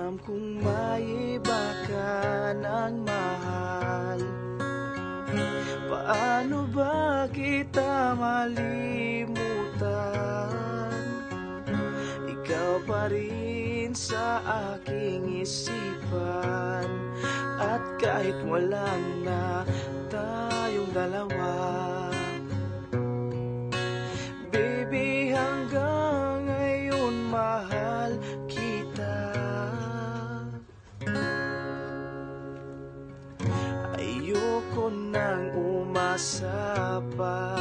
Alam kong may iba ka ng mahal. Paano ba kita malimutan? Ikaw pa rin sa aking isipan. At kahit wala na tayong dalawa, baby, hanggang ngayon mahal kita. Ayoko nang umasa pa,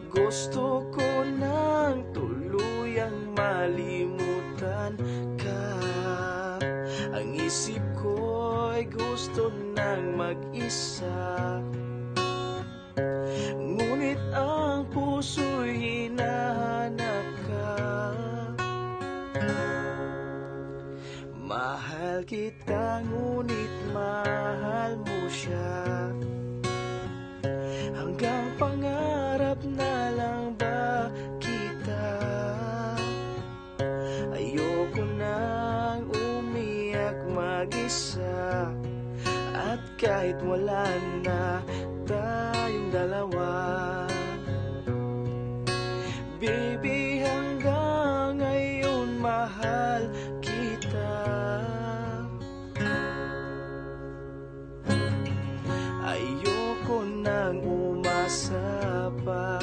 gusto ko nang tuluyang malimutan ka. Ang isip ko'y gusto nang mag-isa, ngunit ang puso'y hinahanap ka. Mahal kita, ngunit mahal mo siya. Hanggang pangarap na lang ba kita? Ayoko nang umiyak mag-isa. At kahit wala na tayong dalawa, baby, hanggang ngayon mahal kita. Ayoko nang umasa pa,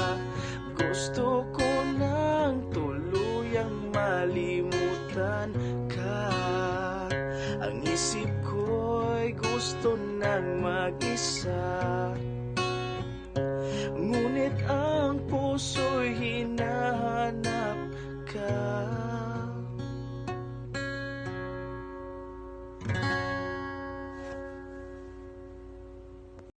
gusto ko nang tuluyang malimutan ka. Ang isip ko'y gusto nang mag-isa,